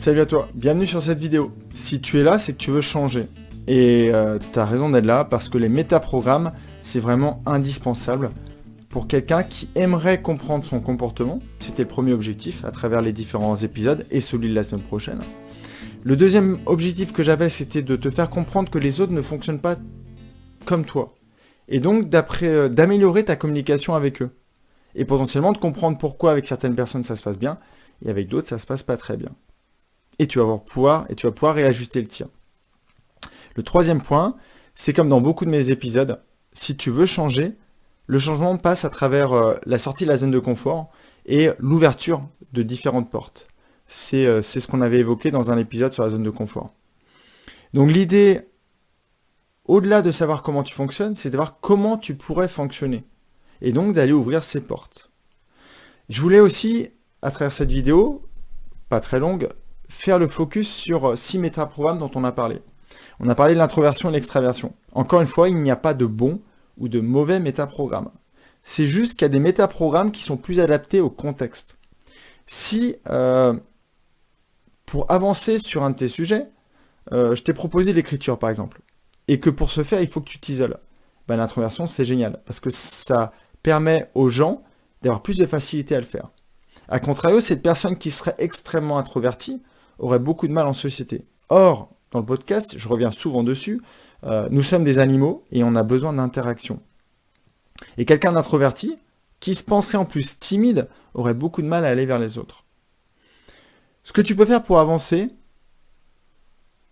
Salut à toi, bienvenue sur cette vidéo. Si tu es là, c'est que tu veux changer. Et tu as raison d'être là parce que les métaprogrammes, c'est vraiment indispensable pour quelqu'un qui aimerait comprendre son comportement. C'était le premier objectif à travers les différents épisodes et celui de la semaine prochaine. Le deuxième objectif que j'avais, c'était de te faire comprendre que les autres ne fonctionnent pas comme toi. Et donc d'améliorer ta communication avec eux. Et potentiellement de comprendre pourquoi avec certaines personnes ça se passe bien et avec d'autres ça se passe pas très bien. Et tu vas pouvoir réajuster le tir. Le troisième point, c'est comme dans beaucoup de mes épisodes, si tu veux changer, le changement passe à travers la sortie de la zone de confort et l'ouverture de différentes portes. C'est ce qu'on avait évoqué dans un épisode sur la zone de confort. Donc l'idée, au-delà de savoir comment tu fonctionnes, c'est de voir comment tu pourrais fonctionner. Et donc d'aller ouvrir ces portes. Je voulais aussi, à travers cette vidéo, pas très longue, faire le focus sur 6 métaprogrammes dont on a parlé. On a parlé de l'introversion et de l'extraversion. Encore une fois, il n'y a pas de bon ou de mauvais métaprogrammes. C'est juste qu'il y a des métaprogrammes qui sont plus adaptés au contexte. Si, pour avancer sur un de tes sujets, je t'ai proposé l'écriture par exemple, et que pour ce faire, il faut que tu t'isoles, l'introversion c'est génial, parce que ça permet aux gens d'avoir plus de facilité à le faire. A contrario, cette personne qui serait extrêmement introvertie aurait beaucoup de mal en société. Or, dans le podcast, je reviens souvent dessus, nous sommes des animaux et on a besoin d'interaction. Et quelqu'un d'introverti, qui se penserait en plus timide, aurait beaucoup de mal à aller vers les autres. Ce que tu peux faire pour avancer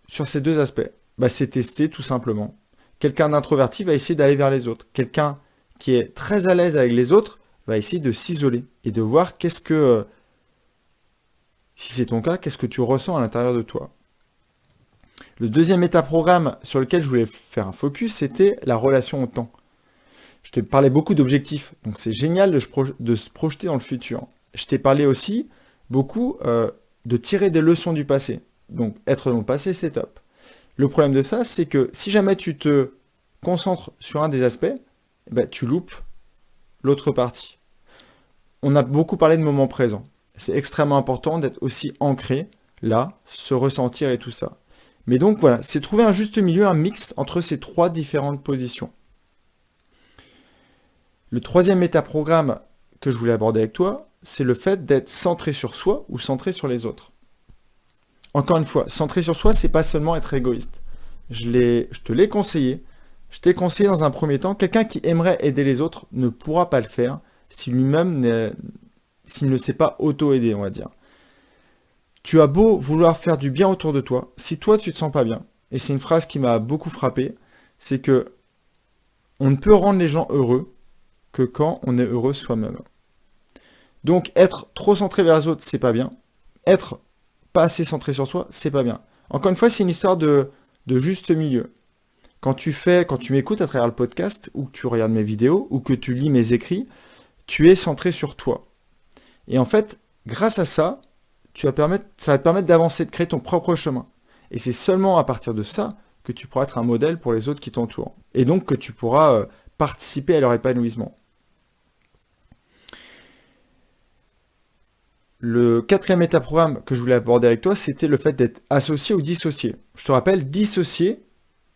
sur ces deux aspects, c'est tester tout simplement. Quelqu'un d'introverti va essayer d'aller vers les autres. Quelqu'un qui est très à l'aise avec les autres va essayer de s'isoler et de voir si c'est ton cas, qu'est-ce que tu ressens à l'intérieur de toi. Le deuxième métaprogramme sur lequel je voulais faire un focus, c'était la relation au temps. Je te parlais beaucoup d'objectifs, donc c'est génial de se projeter dans le futur. Je t'ai parlé aussi beaucoup de tirer des leçons du passé. Donc être dans le passé, c'est top. Le problème de ça, c'est que si jamais tu te concentres sur un des aspects, tu loupes l'autre partie. On a beaucoup parlé de moment présent. C'est extrêmement important d'être aussi ancré, là, se ressentir et tout ça. Mais donc voilà, c'est trouver un juste milieu, un mix entre ces trois différentes positions. Le troisième métaprogramme que je voulais aborder avec toi, c'est le fait d'être centré sur soi ou centré sur les autres. Encore une fois, centré sur soi, c'est pas seulement être égoïste. Je te l'ai conseillé. Je t'ai conseillé dans un premier temps, quelqu'un qui aimerait aider les autres ne pourra pas le faire si lui-même s'il ne s'est pas auto-aidé, on va dire. Tu as beau vouloir faire du bien autour de toi, si toi tu te sens pas bien, et c'est une phrase qui m'a beaucoup frappé, c'est que on ne peut rendre les gens heureux que quand on est heureux soi-même. Donc être trop centré vers les autres, c'est pas bien. Être pas assez centré sur soi, c'est pas bien. Encore une fois, c'est une histoire de juste milieu. Quand tu m'écoutes à travers le podcast, ou que tu regardes mes vidéos, ou que tu lis mes écrits, tu es centré sur toi. Et en fait, grâce à ça, ça va te permettre d'avancer, de créer ton propre chemin. Et c'est seulement à partir de ça que tu pourras être un modèle pour les autres qui t'entourent. Et donc que tu pourras participer à leur épanouissement. Le quatrième métaprogramme que je voulais aborder avec toi, c'était le fait d'être associé ou dissocié. Je te rappelle, dissocié,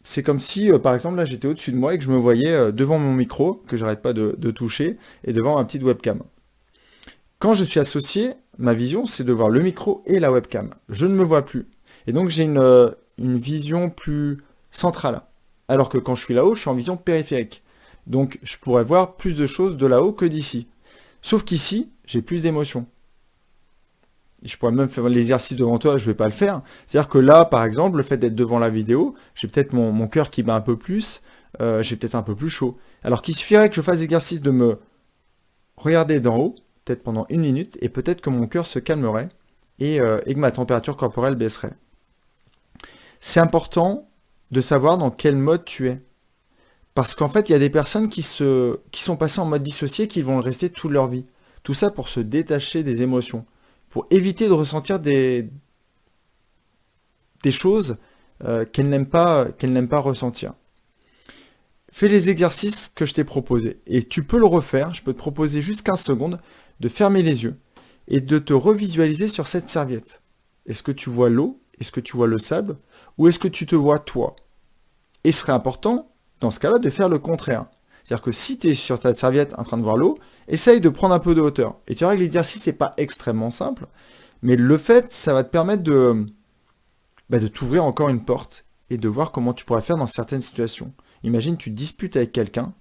c'est comme si, par exemple, là j'étais au-dessus de moi et que je me voyais devant mon micro, que j'arrête pas de toucher, et devant ma petite webcam. Quand je suis associé, ma vision, c'est de voir le micro et la webcam. Je ne me vois plus. Et donc j'ai une vision plus centrale. Alors que quand je suis là-haut, je suis en vision périphérique. Donc je pourrais voir plus de choses de là-haut que d'ici. Sauf qu'ici, j'ai plus d'émotions. Je pourrais même faire l'exercice devant toi, je ne vais pas le faire. C'est-à-dire que là, par exemple, le fait d'être devant la vidéo, j'ai peut-être mon cœur qui bat un peu plus, j'ai peut-être un peu plus chaud. Alors qu'il suffirait que je fasse l'exercice de me regarder d'en haut, peut-être pendant 1 minute, et peut-être que mon cœur se calmerait et que ma température corporelle baisserait. C'est important de savoir dans quel mode tu es. Parce qu'en fait, il y a des personnes qui sont passées en mode dissocié qui vont le rester toute leur vie. Tout ça pour se détacher des émotions. Pour éviter de ressentir des choses qu'elle n'aime pas ressentir. Fais les exercices que je t'ai proposés. Et tu peux le refaire, je peux te proposer juste 15 secondes de fermer les yeux et de te revisualiser sur cette serviette. Est-ce que tu vois l'eau? Est-ce que tu vois le sable? Ou est-ce que tu te vois toi? Et ce serait important, dans ce cas-là, de faire le contraire. C'est-à-dire que si tu es sur ta serviette en train de voir l'eau, essaye de prendre un peu de hauteur. Et tu verras que l'exercice n'est pas extrêmement simple, mais le fait, ça va te permettre de t'ouvrir encore une porte et de voir comment tu pourrais faire dans certaines situations. Imagine, tu te disputes avec quelqu'un,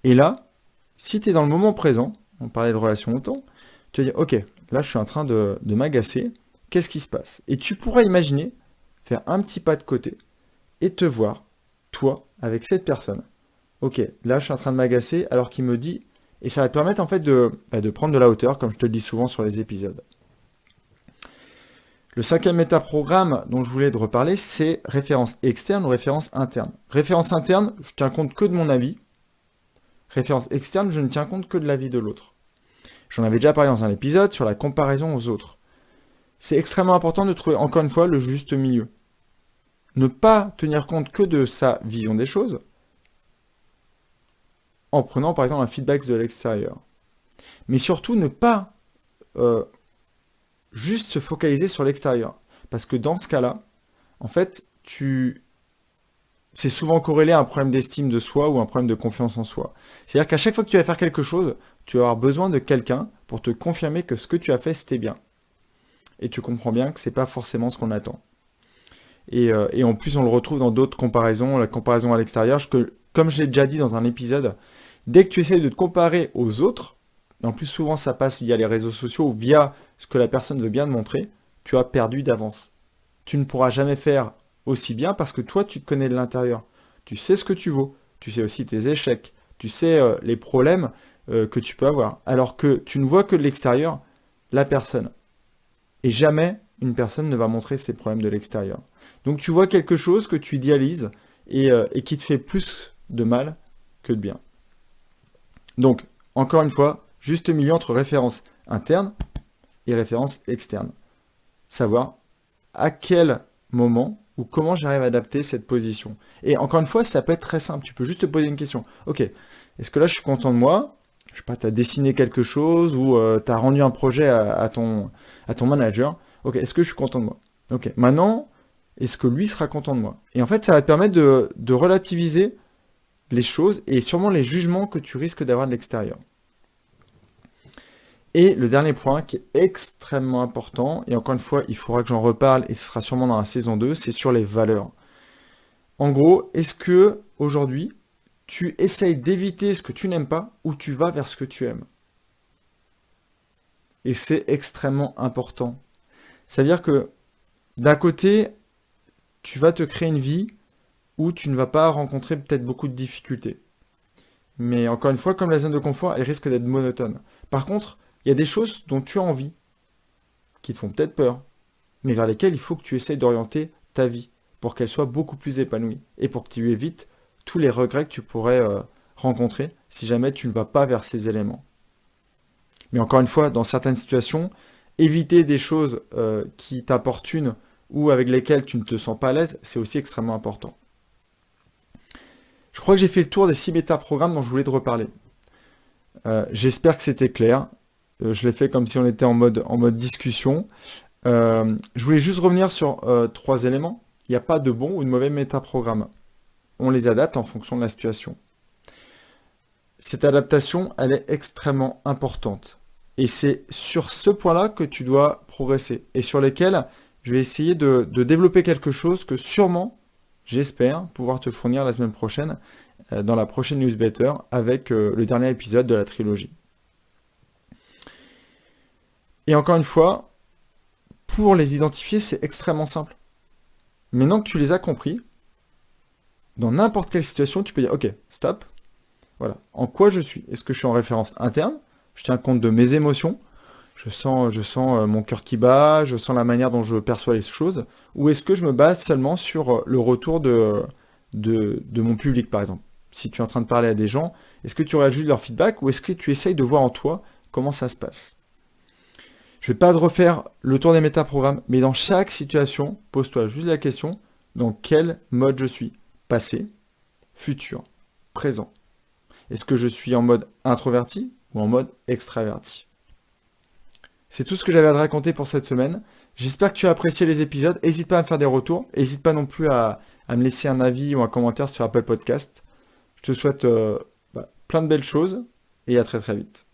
et là, si tu es dans le moment présent, on parlait de relation au temps, tu vas dire, ok, là je suis en train de m'agacer, qu'est-ce qui se passe? Et tu pourrais imaginer faire un petit pas de côté et te voir, toi, avec cette personne. Ok, là je suis en train de m'agacer alors qu'il me dit, et ça va te permettre en fait de prendre de la hauteur, comme je te le dis souvent sur les épisodes. Le cinquième métaprogramme dont je voulais te reparler, c'est référence externe ou référence interne. Référence interne, je tiens compte que de mon avis. Référence externe, je ne tiens compte que de l'avis de l'autre. J'en avais déjà parlé dans un épisode sur la comparaison aux autres. C'est extrêmement important de trouver encore une fois le juste milieu. Ne pas tenir compte que de sa vision des choses, en prenant par exemple un feedback de l'extérieur. Mais surtout ne pas juste se focaliser sur l'extérieur. Parce que dans ce cas-là, en fait, c'est souvent corrélé à un problème d'estime de soi ou un problème de confiance en soi. C'est-à-dire qu'à chaque fois que tu vas faire quelque chose, tu vas avoir besoin de quelqu'un pour te confirmer que ce que tu as fait, c'était bien. Et tu comprends bien que c'est pas forcément ce qu'on attend. Et en plus, on le retrouve dans d'autres comparaisons, la comparaison à l'extérieur, comme je l'ai déjà dit dans un épisode, dès que tu essayes de te comparer aux autres, et en plus souvent ça passe via les réseaux sociaux ou via ce que la personne veut bien te montrer, tu as perdu d'avance. Tu ne pourras jamais faire aussi bien parce que toi, tu te connais de l'intérieur. Tu sais ce que tu vaux, tu sais aussi tes échecs, tu sais les problèmes que tu peux avoir. Alors que tu ne vois que de l'extérieur la personne. Et jamais une personne ne va montrer ses problèmes de l'extérieur. Donc tu vois quelque chose que tu idéalises et qui te fait plus de mal que de bien. Donc, encore une fois, juste milieu entre référence interne et référence externe. Savoir à quel moment ou comment j'arrive à adapter cette position. Et encore une fois, ça peut être très simple. Tu peux juste te poser une question. Ok, est-ce que là je suis content de moi? Je sais pas, tu as dessiné quelque chose ou tu as rendu un projet à ton manager. Ok, est-ce que je suis content de moi? Ok, maintenant, est-ce que lui sera content de moi? Et en fait, ça va te permettre de relativiser les choses et sûrement les jugements que tu risques d'avoir de l'extérieur. Et le dernier point qui est extrêmement important, et encore une fois, il faudra que j'en reparle, et ce sera sûrement dans la saison 2, c'est sur les valeurs. En gros, est-ce que aujourd'hui, tu essayes d'éviter ce que tu n'aimes pas, ou tu vas vers ce que tu aimes? Et c'est extrêmement important. C'est-à-dire que, d'un côté, tu vas te créer une vie où tu ne vas pas rencontrer peut-être beaucoup de difficultés. Mais encore une fois, comme la zone de confort, elle risque d'être monotone. Par contre, il y a des choses dont tu as envie, qui te font peut-être peur, mais vers lesquelles il faut que tu essayes d'orienter ta vie, pour qu'elle soit beaucoup plus épanouie, et pour que tu évites tous les regrets que tu pourrais rencontrer si jamais tu ne vas pas vers ces éléments. Mais encore une fois, dans certaines situations, éviter des choses qui t'importunent ou avec lesquelles tu ne te sens pas à l'aise, c'est aussi extrêmement important. Je crois que j'ai fait le tour des 6 métaprogrammes dont je voulais te reparler. J'espère que c'était clair. Je l'ai fait comme si on était en mode discussion. Je voulais juste revenir sur 3 éléments. Il n'y a pas de bon ou de mauvais métaprogramme. On les adapte en fonction de la situation. Cette adaptation, elle est extrêmement importante. Et c'est sur ce point-là que tu dois progresser. Et sur lesquels je vais essayer de développer quelque chose que sûrement, j'espère, pouvoir te fournir la semaine prochaine, dans la prochaine newsletter, avec le dernier épisode de la trilogie. Et encore une fois, pour les identifier, c'est extrêmement simple. Maintenant que tu les as compris, dans n'importe quelle situation, tu peux dire, ok, stop, voilà, en quoi je suis? Est-ce que je suis en référence interne? Je tiens compte de mes émotions, je sens mon cœur qui bat, je sens la manière dont je perçois les choses, ou est-ce que je me base seulement sur le retour de mon public, par exemple? Si tu es en train de parler à des gens, est-ce que tu réagis de leur feedback, ou est-ce que tu essayes de voir en toi comment ça se passe? Je ne vais pas te refaire le tour des métaprogrammes, mais dans chaque situation, pose-toi juste la question, dans quel mode je suis? Passé, futur, présent. Est-ce que je suis en mode introverti ou en mode extraverti? C'est tout ce que j'avais à te raconter pour cette semaine. J'espère que tu as apprécié les épisodes. N'hésite pas à me faire des retours. N'hésite pas non plus à me laisser un avis ou un commentaire sur Apple Podcast. Je te souhaite plein de belles choses et à très très vite.